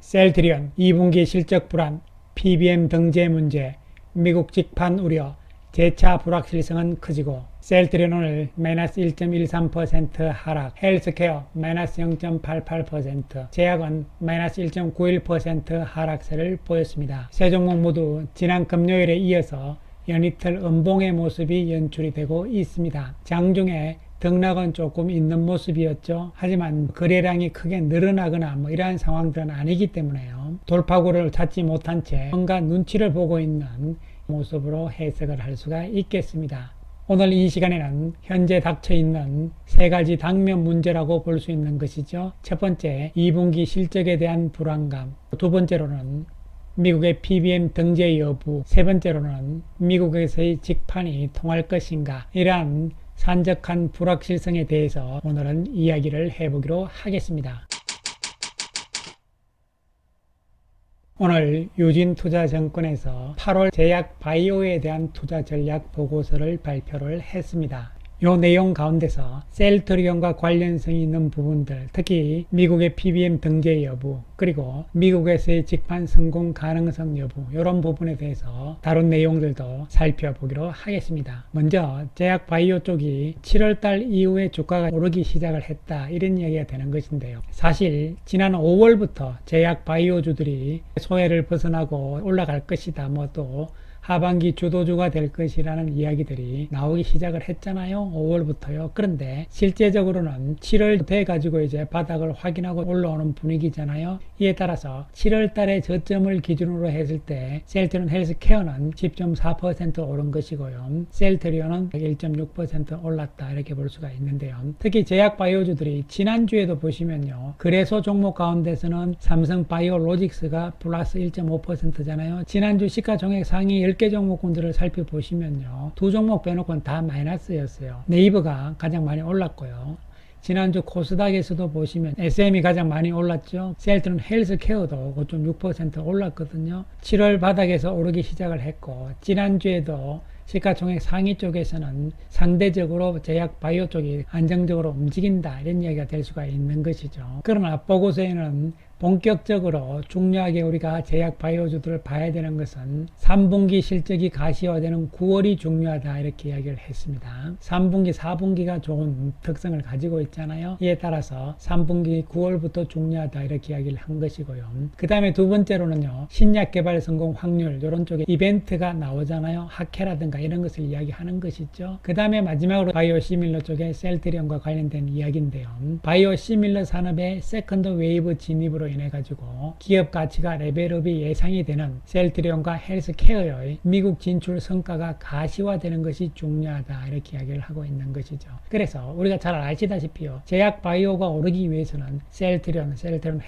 셀트리온 2분기 실적 불안, PBM 등재 문제, 미국 직판 우려, 재차 불확실성은 커지고 셀트리온 오늘 마이너스 1.13% 하락, 헬스케어 마이너스 0.88%, 제약은 마이너스 1.91% 하락세를 보였습니다. 세 종목 모두 지난 금요일에 이어서 연이틀 음봉의 모습이 연출이 되고 있습니다. 장중에 등락은 조금 있는 모습이었죠. 하지만 거래량이 크게 늘어나거나 이러한 상황들은 아니기 때문에요. 돌파구를 찾지 못한 채 뭔가 눈치를 보고 있는 모습으로 해석을 할 수가 있겠습니다. 오늘 이 시간에는 현재 닥쳐 있는 세 가지 당면 문제라고 볼 수 있는 것이죠. 첫 번째, 2분기 실적에 대한 불안감. 두 번째로는 미국의 PBM 등재 여부. 세 번째로는 미국에서의 직판이 통할 것인가. 이러한 산적한 불확실성에 대해서 오늘은 이야기를 해보기로 하겠습니다. 오늘 유진투자증권에서 8월 제약 바이오에 대한 투자 전략 보고서를 발표를 했습니다. 이 내용 가운데서 셀트리온과 관련성이 있는 부분들, 특히 미국의 PBM 등재 여부, 그리고 미국에서의 직판 성공 가능성 여부, 이런 부분에 대해서 다룬 내용들도 살펴보기로 하겠습니다. 먼저 제약 바이오 쪽이 7월달 이후에 주가가 오르기 시작을 했다, 이런 이야기가 되는 것인데요. 사실 지난 5월부터 제약 바이오주들이 소외를 벗어나고 올라갈 것이다, 또 하반기 주도주가 될 것이라는 이야기들이 나오기 시작을 했잖아요. 5월부터요. 그런데 실제적으로는 7월 돼 가지고 이제 바닥을 확인하고 올라오는 분위기잖아요. 이에 따라서 7월 달에 저점을 기준으로 했을 때 셀트리온 헬스케어는 10.4% 오른 것이고요. 셀트리온은 1.6% 올랐다, 이렇게 볼 수가 있는데요. 특히 제약 바이오주들이 지난주에도 보시면요. 거래소 종목 가운데서는 삼성 바이오로직스가 플러스 1.5%잖아요. 지난주 시가총액 상위 10개 종목군들을 살펴보시면요. 두 종목 빼놓고는 다 마이너스였어요. 네이버가 가장 많이 올랐고요. 지난주 코스닥에서도 보시면 SM이 가장 많이 올랐죠. 셀트리온 헬스케어도 5.6% 올랐거든요. 7월 바닥에서 오르기 시작을 했고, 지난주에도 시가총액 상위 쪽에서는 상대적으로 제약 바이오 쪽이 안정적으로 움직인다, 이런 이야기가 될 수가 있는 것이죠. 그러나 보고서에는 본격적으로 중요하게 우리가 제약 바이오주들을 봐야 되는 것은 3분기 실적이 가시화되는 9월이 중요하다, 이렇게 이야기를 했습니다. 3분기, 4분기가 좋은 특성을 가지고 있잖아요. 이에 따라서 3분기 9월부터 중요하다, 이렇게 이야기를 한 것이고요. 그 다음에 두 번째로는요, 신약 개발 성공 확률, 이런 쪽에 이벤트가 나오잖아요. 학회라든가 이런 것을 이야기하는 것이죠. 그 다음에 마지막으로 바이오 시밀러 쪽에 셀트리온과 관련된 이야기인데요. 바이오 시밀러 산업의 세컨드 웨이브 진입으로 인해 가지고 기업 가치가 레벨업이 예상이 되는 셀트리온과 헬스케어의 미국 진출 성과가 가시화되는 것이 중요하다, 이렇게 이야기를 하고 있는 것이죠. 그래서 우리가 잘 아시다시피요, 제약 바이오가 오르기 위해서는 셀트리온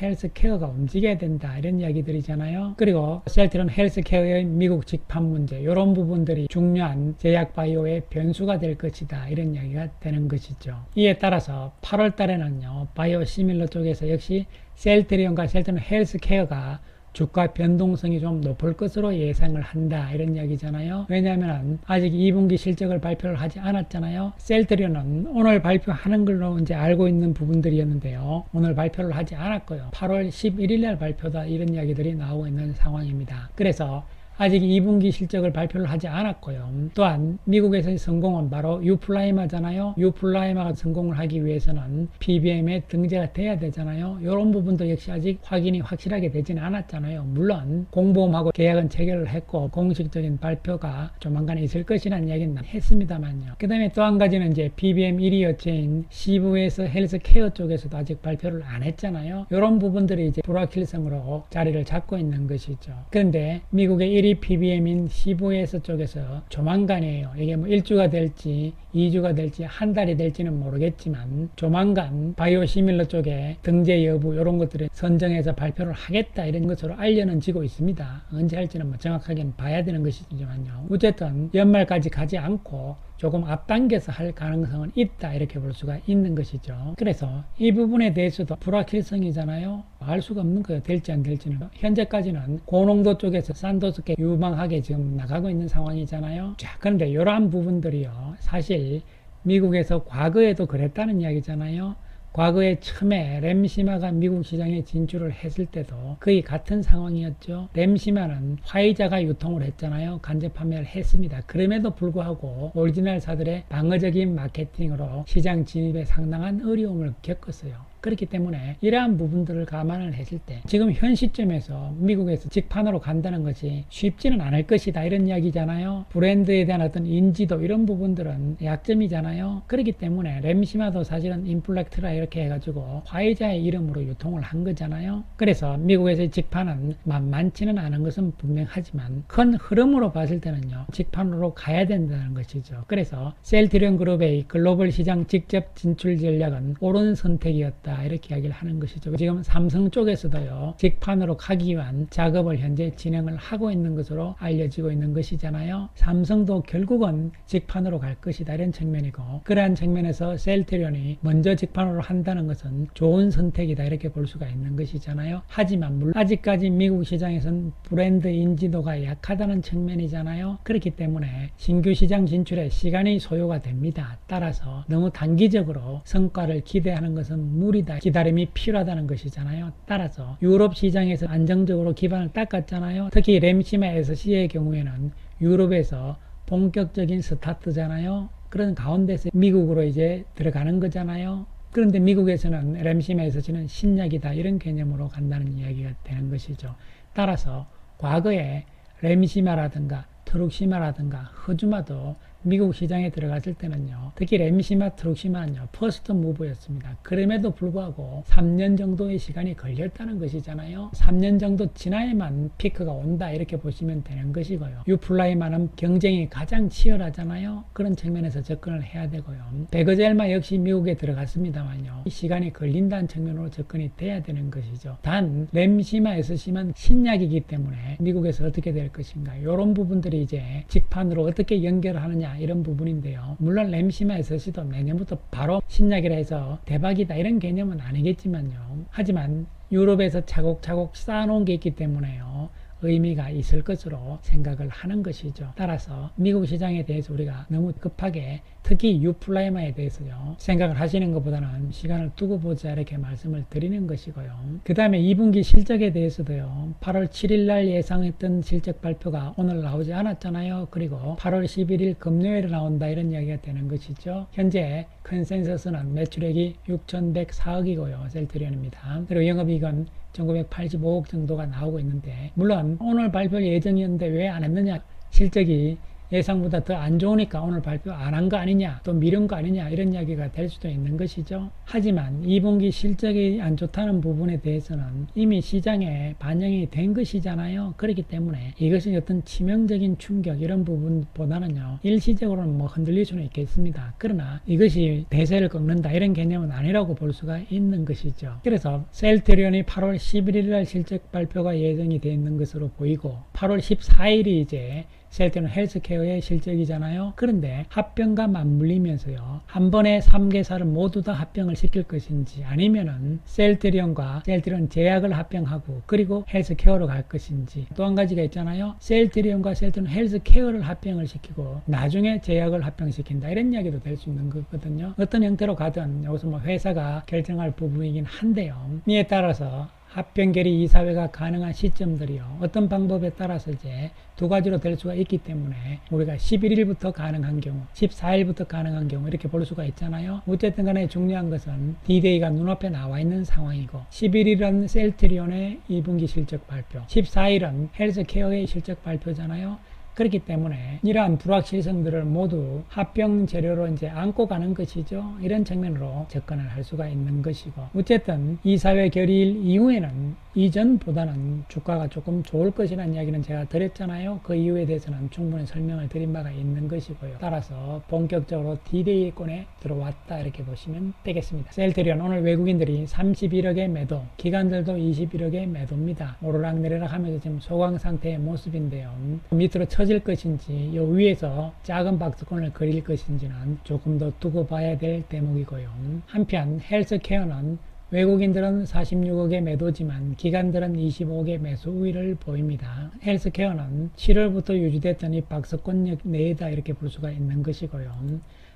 헬스케어가 움직여야 된다, 이런 이야기들이잖아요. 그리고 셀트리온 헬스케어의 미국 직판 문제, 이런 부분들이 중요한 제약 바이오의 변수가 될 것이다, 이런 이야기가 되는 것이죠. 이에 따라서 8월 달에는요, 바이오 시밀러 쪽에서 역시 셀트리온과 셀트리온 헬스케어가 주가 변동성이 좀 높을 것으로 예상을 한다, 이런 이야기잖아요. 왜냐하면 아직 2분기 실적을 발표를 하지 않았잖아요. 셀트리온은 오늘 발표하는 걸로 이제 알고 있는 부분들이었는데요. 오늘 발표를 하지 않았고요. 8월 11일 날 발표다, 이런 이야기들이 나오고 있는 상황입니다. 그래서 아직 2분기 실적을 발표를 하지 않았고요. 또한 미국에서의 성공은 바로 유플라이마잖아요. 유플라이마가 성공을 하기 위해서는 PBM에 등재가 돼야 되잖아요. 이런 부분도 역시 아직 확인이 확실하게 되지는 않았잖아요. 물론 공보험하고 계약은 체결을 했고 공식적인 발표가 조만간 있을 것이라는 이야기는 했습니다만요. 그 다음에 또 한 가지는 이제 PBM 1위 업체인 CVS 헬스케어 쪽에서도 아직 발표를 안 했잖아요. 이런 부분들이 이제 불확실성으로 자리를 잡고 있는 것이죠. 그런데 미국의 1위 PBM인 CVS 쪽에서 조만간이에요. 이게 뭐 1주가 될지 2주가 될지 한 달이 될지는 모르겠지만 조만간 바이오 시밀러 쪽에 등재 여부, 이런 것들을 선정해서 발표를 하겠다, 이런 것으로 알려는 지고 있습니다. 언제 할지는 뭐 정확하게는 봐야 되는 것이지만요. 어쨌든 연말까지 가지 않고 조금 앞당겨서 할 가능성은 있다, 이렇게 볼 수가 있는 것이죠. 그래서 이 부분에 대해서도 불확실성이잖아요. 알 수가 없는 거예요. 될지 안 될지는. 현재까지는 고농도 쪽에서 산도스케 유망하게 지금 나가고 있는 상황이잖아요. 자, 그런데 이러한 부분들이요, 사실 미국에서 과거에도 그랬다는 이야기잖아요. 과거에 처음에 램시마가 미국 시장에 진출을 했을 때도 거의 같은 상황이었죠. 램시마는 화이자가 유통을 했잖아요. 간접 판매를 했습니다. 그럼에도 불구하고 오리지널사들의 방어적인 마케팅으로 시장 진입에 상당한 어려움을 겪었어요. 그렇기 때문에 이러한 부분들을 감안을 했을 때 지금 현 시점에서 미국에서 직판으로 간다는 것이 쉽지는 않을 것이다 이런 이야기잖아요. 브랜드에 대한 어떤 인지도 이런 부분들은 약점이잖아요. 그렇기 때문에 램시마도 사실은 인플렉트라 이렇게 해가지고 화이자의 이름으로 유통을 한 거잖아요. 그래서 미국에서의 직판은 만만치는 않은 것은 분명하지만 큰 흐름으로 봤을 때는요 직판으로 가야 된다는 것이죠. 그래서 셀트리온 그룹의 글로벌 시장 직접 진출 전략은 옳은 선택이었다 이렇게 이야기를 하는 것이죠. 지금 삼성 쪽에서도요 직판으로 가기 위한 작업을 현재 진행을 하고 있는 것으로 알려지고 있는 것이잖아요. 삼성도 결국은 직판으로 갈 것이다 이런 측면이고, 그러한 측면에서 셀트리온이 먼저 직판으로 한다는 것은 좋은 선택이다 이렇게 볼 수가 있는 것이잖아요. 하지만 물론 아직까지 미국 시장에서는 브랜드 인지도가 약하다는 측면이잖아요. 그렇기 때문에 신규 시장 진출에 시간이 소요가 됩니다. 따라서 너무 단기적으로 성과를 기대하는 것은 무리다, 기다림이 필요하다는 것이잖아요. 따라서 유럽 시장에서 안정적으로 기반을 닦았잖아요. 특히 램시마 SC의 경우에는 유럽에서 본격적인 스타트잖아요. 그런 가운데서 미국으로 이제 들어가는 거잖아요. 그런데 미국에서는 램시마 SC는 신약이다 이런 개념으로 간다는 이야기가 되는 것이죠. 따라서 과거에 램시마라든가 트룩시마라든가 허주마도 미국 시장에 들어갔을 때는요 특히 램시마 트룩시마는요 퍼스트 무브였습니다. 그럼에도 불구하고 3년 정도의 시간이 걸렸다는 것이잖아요. 3년 정도 지나야만 피크가 온다 이렇게 보시면 되는 것이고요. 유플라이만은 경쟁이 가장 치열하잖아요. 그런 측면에서 접근을 해야 되고요. 베거젤마 역시 미국에 들어갔습니다만요 시간이 걸린다는 측면으로 접근이 돼야 되는 것이죠. 단 램시마 SC만 신약이기 때문에 미국에서 어떻게 될 것인가 이런 부분들이 이제 직판으로 어떻게 연결하느냐 이런 부분인데요. 물론 램시마 SC도 내년부터 바로 신약이라 해서 대박이다 이런 개념은 아니겠지만요. 하지만 유럽에서 차곡차곡 쌓아놓은 게 있기 때문에요 의미가 있을 것으로 생각을 하는 것이죠. 따라서 미국 시장에 대해서 우리가 너무 급하게 특히 유플라이마에 대해서요 생각을 하시는 것보다는 시간을 두고 보자 이렇게 말씀을 드리는 것이고요. 그 다음에 2분기 실적에 대해서도요 8월 7일 날 예상했던 실적 발표가 오늘 나오지 않았잖아요. 그리고 8월 11일 금요일에 나온다 이런 이야기가 되는 것이죠. 현재 컨센서스는 매출액이 6,104억이고요 셀트리온입니다. 그리고 영업이익은 1985억 정도가 나오고 있는데, 물론 오늘 발표 예정이었는데 왜 안 했느냐, 실적이 예상보다 더 안 좋으니까 오늘 발표 안 한 거 아니냐, 또 미룬 거 아니냐 이런 이야기가 될 수도 있는 것이죠. 하지만 2분기 실적이 안 좋다는 부분에 대해서는 이미 시장에 반영이 된 것이잖아요. 그렇기 때문에 이것이 어떤 치명적인 충격 이런 부분보다는요 일시적으로는 뭐 흔들릴 수는 있겠습니다. 그러나 이것이 대세를 꺾는다 이런 개념은 아니라고 볼 수가 있는 것이죠. 그래서 셀트리온이 8월 11일 날 실적 발표가 예정이 되어 있는 것으로 보이고, 8월 14일이 이제 셀트리온 헬스케어의 실적이잖아요. 그런데 합병과 맞물리면서요 한 번에 3개사를 모두 다 합병을 시킬 것인지, 아니면은 셀트리온과 셀트리온 제약을 합병하고 그리고 헬스케어로 갈 것인지, 또 한 가지가 있잖아요. 셀트리온과 셀트리온 헬스케어를 합병을 시키고 나중에 제약을 합병시킨다 이런 이야기도 될 수 있는 거거든요. 어떤 형태로 가든 여기서 뭐 회사가 결정할 부분이긴 한데요, 이에 따라서 합병 결의 이사회가 가능한 시점들이요 어떤 방법에 따라서 이제 두 가지로 될 수가 있기 때문에 우리가 11일부터 가능한 경우, 14일부터 가능한 경우 이렇게 볼 수가 있잖아요. 어쨌든 간에 중요한 것은 D-Day가 눈앞에 나와 있는 상황이고, 11일은 셀트리온의 2분기 실적 발표, 14일은 헬스케어의 실적 발표잖아요. 그렇기 때문에 이러한 불확실성들을 모두 합병 재료로 이제 안고 가는 것이죠. 이런 측면으로 접근을 할 수가 있는 것이고, 어쨌든 이사회 결의일 이후에는 이전보다는 주가가 조금 좋을 것이라는 이야기는 제가 드렸잖아요. 그 이유에 대해서는 충분히 설명을 드린 바가 있는 것이고요. 따라서 본격적으로 D-Day권에 들어왔다 이렇게 보시면 되겠습니다. 셀트리온 오늘 외국인들이 31억의 매도, 기관들도 21억의 매도입니다. 오르락내리락 하면서 지금 소강 상태의 모습인데요. 밑으로 쳐질 것인지 요 위에서 작은 박스권을 그릴 것인지는 조금 더 두고 봐야 될 대목이고요. 한편 헬스케어는 외국인들은 46억의 매도지만 기관들은 25억의 매수 우위를 보입니다. 헬스케어는 7월부터 유지됐던 이 박스권 내에다 이렇게 볼 수가 있는 것이고요.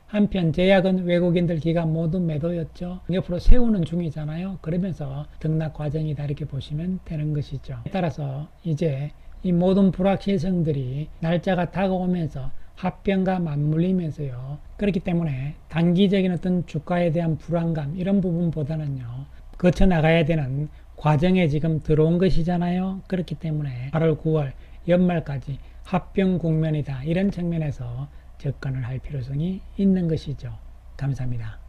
한편 제약은 외국인들 기관 모두 매도였죠. 옆으로 세우는 중이잖아요. 그러면서 등락 과정이다 이렇게 보시면 되는 것이죠. 따라서 이제 이 모든 불확실성들이 날짜가 다가오면서 합병과 맞물리면서요. 그렇기 때문에 단기적인 어떤 주가에 대한 불안감 이런 부분보다는요. 거쳐 나가야 되는 과정에 지금 들어온 것이잖아요. 그렇기 때문에 8월, 9월 연말까지 합병 국면이다. 이런 측면에서 접근을 할 필요성이 있는 것이죠. 감사합니다.